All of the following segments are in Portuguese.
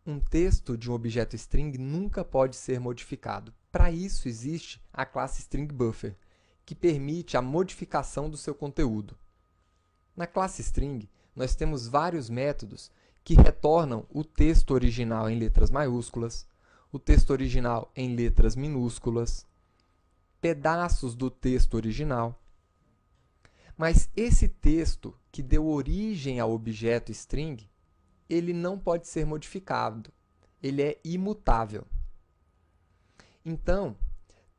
um texto de um objeto string nunca pode ser modificado. Para isso existe a classe string_buffer, que permite a modificação do seu conteúdo. Na classe string, nós temos vários métodos que retornam o texto original em letras maiúsculas, o texto original em letras minúsculas, pedaços do texto original. Mas esse texto que deu origem ao objeto string, ele não pode ser modificado, ele é imutável. Então,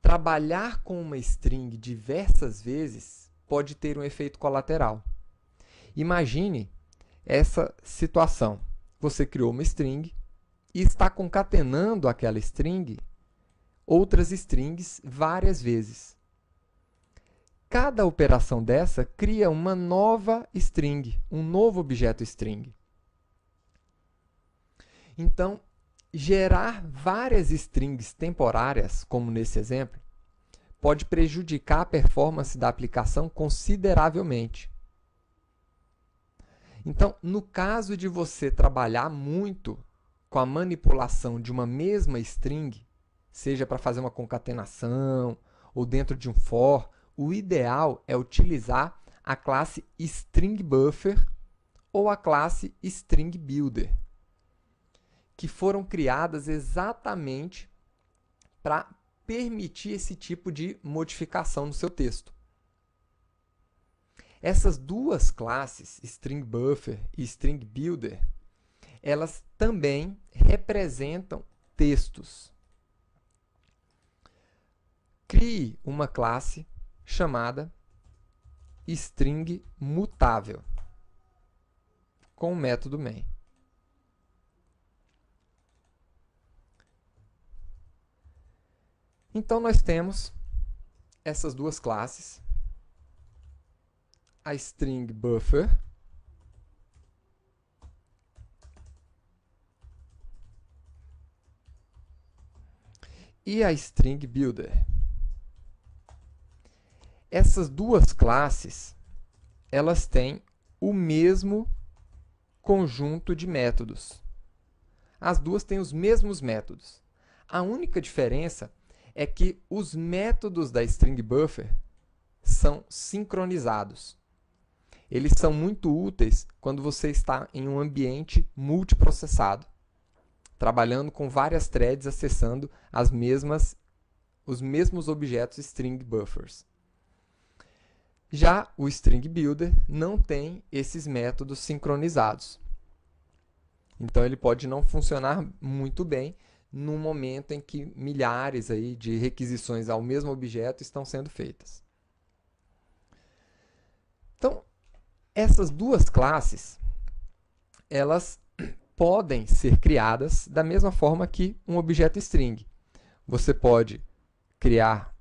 trabalhar com uma string diversas vezes pode ter um efeito colateral. Imagine essa situação. Você criou uma string e está concatenando aquela string outras strings várias vezes. Cada operação dessa cria uma nova string, um novo objeto string. Então, gerar várias strings temporárias, como nesse exemplo, pode prejudicar a performance da aplicação consideravelmente. Então, no caso de você trabalhar muito com a manipulação de uma mesma string, seja para fazer uma concatenação ou dentro de um for, o ideal é utilizar a classe string_buffer ou a classe string_builder, que foram criadas exatamente para permitir esse tipo de modificação no seu texto. Essas duas classes, string_buffer e string_builder, elas também representam textos. Crie uma classe chamada string_mutável com o método main. Então, nós temos essas duas classes, a string_buffer e a string_builder. Essas duas classes, elas têm o mesmo conjunto de métodos. As duas têm os mesmos métodos. A única diferença é que os métodos da string_buffer são sincronizados. Eles são muito úteis quando você está em um ambiente multiprocessado, trabalhando com várias threads acessando os mesmos objetos string_buffers. Já o string_builder não tem esses métodos sincronizados. Então, ele pode não funcionar muito bem no momento em que milhares aí de requisições ao mesmo objeto estão sendo feitas. Então, essas duas classes, elas podem ser criadas da mesma forma que um objeto string. Você pode criar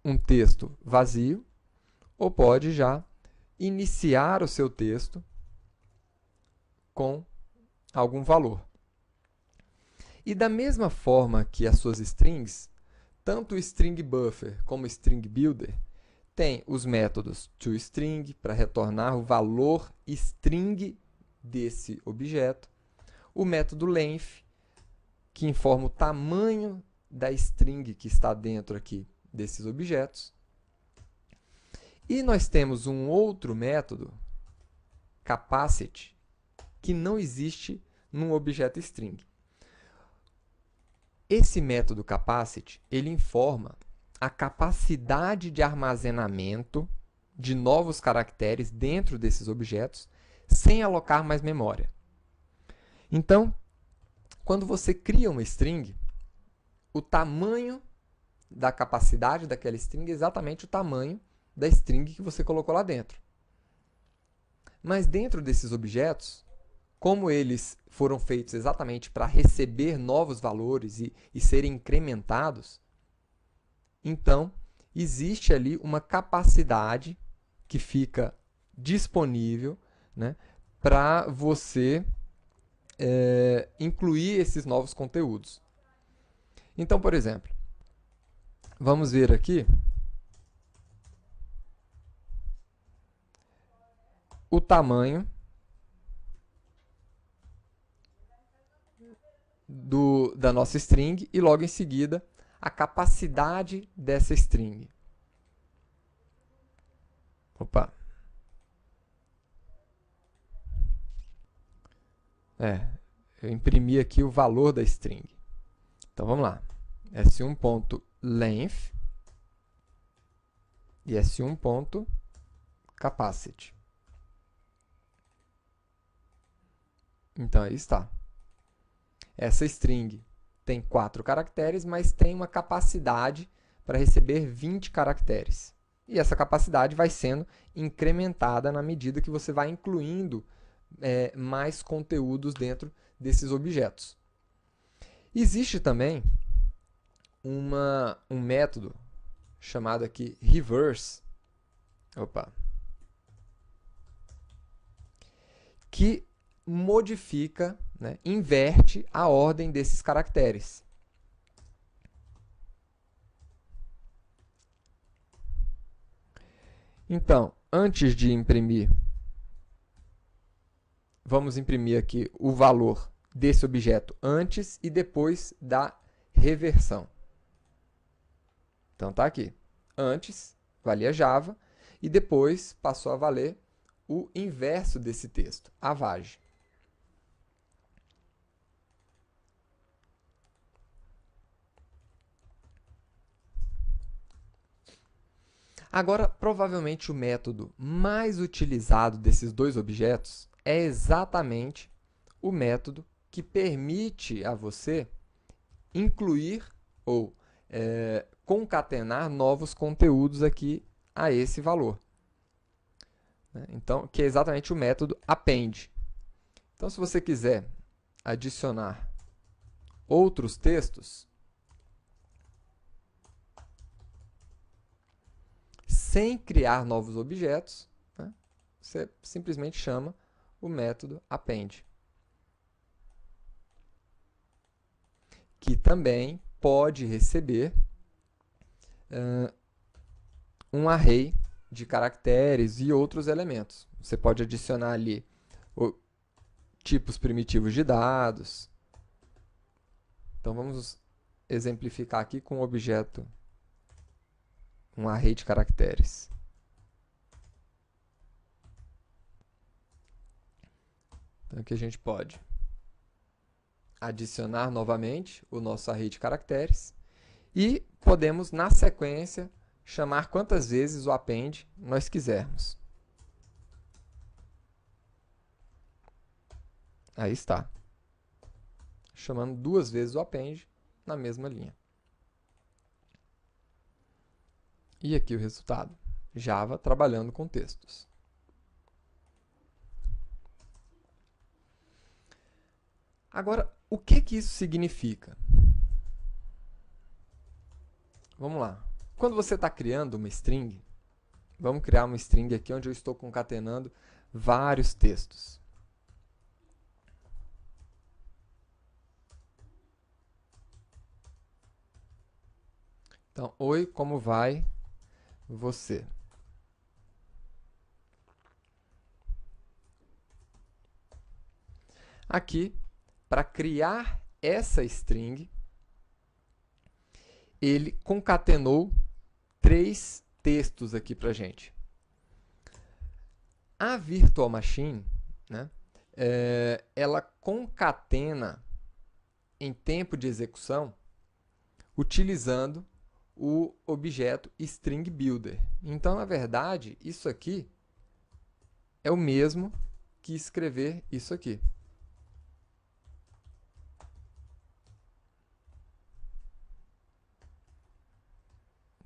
um texto vazio ou pode já iniciar o seu texto com algum valor. E da mesma forma que as suas strings, tanto o string_buffer como o string_builder tem os métodos toString para retornar o valor string desse objeto, o método length, que informa o tamanho da string que está dentro aqui desses objetos. E nós temos um outro método, capacity, que não existe num objeto string. Esse método capacity, ele informa a capacidade de armazenamento de novos caracteres dentro desses objetos, sem alocar mais memória. Então, quando você cria uma string, o tamanho da capacidade daquela string é exatamente o tamanho da string que você colocou lá dentro. Mas dentro desses objetos, como eles foram feitos exatamente para receber novos valores e serem incrementados, então existe ali uma capacidade que fica disponível, né, para você incluir esses novos conteúdos. Então, por exemplo, vamos ver aqui o tamanho da nossa string e logo em seguida a capacidade dessa string. Opa. Eu imprimi aqui o valor da string. Então vamos lá. S1.length e S1.capacity. Então aí está. Essa string tem 4 caracteres, mas tem uma capacidade para receber 20 caracteres. E essa capacidade vai sendo incrementada na medida que você vai incluindo mais conteúdos dentro desses objetos. Existe também um método chamado aqui reverse, que modifica, inverte a ordem desses caracteres. Então, antes de imprimir, vamos imprimir aqui o valor desse objeto antes e depois da reversão. Então, está aqui. Antes valia Java e depois passou a valer o inverso desse texto, a vag. Agora, provavelmente o método mais utilizado desses dois objetos é exatamente o método que permite a você incluir ou concatenar novos conteúdos aqui a esse valor. Então, que é exatamente o método append. Então, se você quiser adicionar outros textos, sem criar novos objetos, você simplesmente chama o método append, que também pode receber um array de caracteres e outros elementos. Você pode adicionar ali tipos primitivos de dados. Então, vamos exemplificar aqui com um objeto, um array de caracteres. Então, aqui a gente pode adicionar novamente o nosso array de caracteres e podemos, na sequência, chamar quantas vezes o append nós quisermos. Aí está. Chamando 2 vezes o append na mesma linha. E aqui o resultado. Java trabalhando com textos. Agora, o que isso significa? Vamos lá. Quando você está criando uma string, vamos criar uma string aqui onde eu estou concatenando vários textos. Então, oi, como vai você? Aqui, para criar essa string, ele concatenou 3 textos aqui para a gente. A Virtual Machine, ela concatena em tempo de execução utilizando o objeto string builder. Então, na verdade, isso aqui é o mesmo que escrever isso aqui.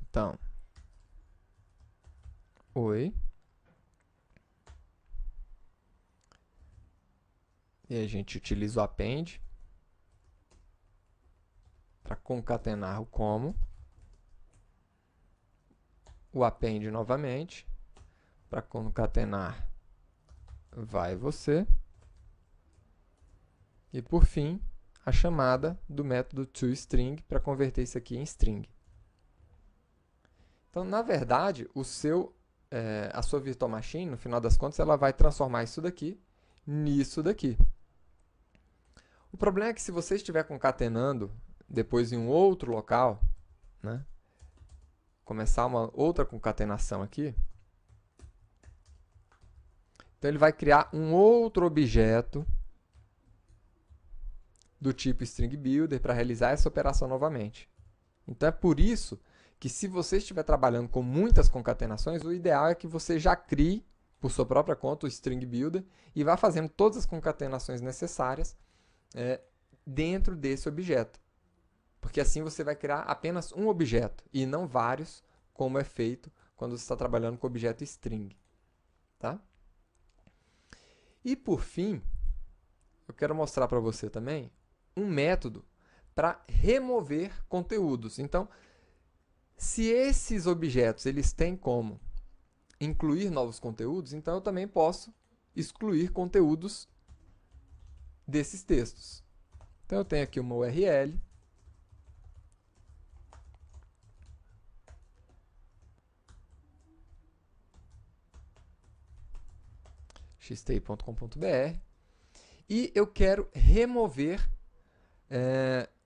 Então, oi. E a gente utiliza o append para concatenar o como. O append novamente para concatenar vai você. E, por fim, a chamada do método toString para converter isso aqui em string. Então, na verdade, a sua Virtual Machine, no final das contas, ela vai transformar isso daqui nisso daqui. O problema é que se você estiver concatenando depois em um outro local, né, começar uma outra concatenação aqui, então ele vai criar um outro objeto do tipo string builder para realizar essa operação novamente. Então é por isso que se você estiver trabalhando com muitas concatenações, o ideal é que você já crie por sua própria conta o string builder e vá fazendo todas as concatenações necessárias dentro desse objeto. Porque assim você vai criar apenas um objeto e não vários, como é feito quando você está trabalhando com o objeto string. Tá? E por fim, eu quero mostrar para você também um método para remover conteúdos. Então, se esses objetos eles têm como incluir novos conteúdos, então eu também posso excluir conteúdos desses textos. Então eu tenho aqui uma URL. xti.com.br e eu quero remover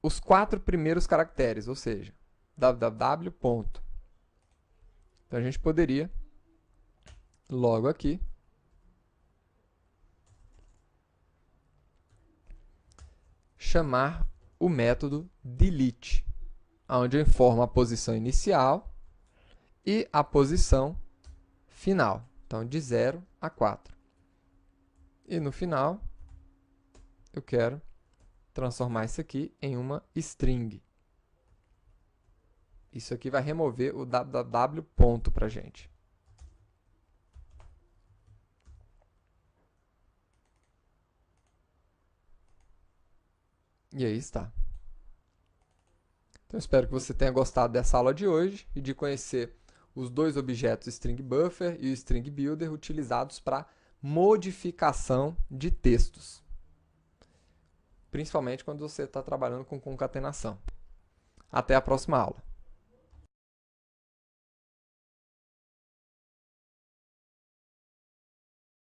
os 4 primeiros caracteres, ou seja, www. Então a gente poderia logo aqui chamar o método delete, onde eu informo a posição inicial e a posição final, então de 0 a 4. E no final, eu quero transformar isso aqui em uma string. Isso aqui vai remover o www ponto para a gente. E aí está. Então, eu espero que você tenha gostado dessa aula de hoje e de conhecer os dois objetos string buffer e o string builder utilizados para modificação de textos, principalmente quando você está trabalhando com concatenação. Até a próxima aula.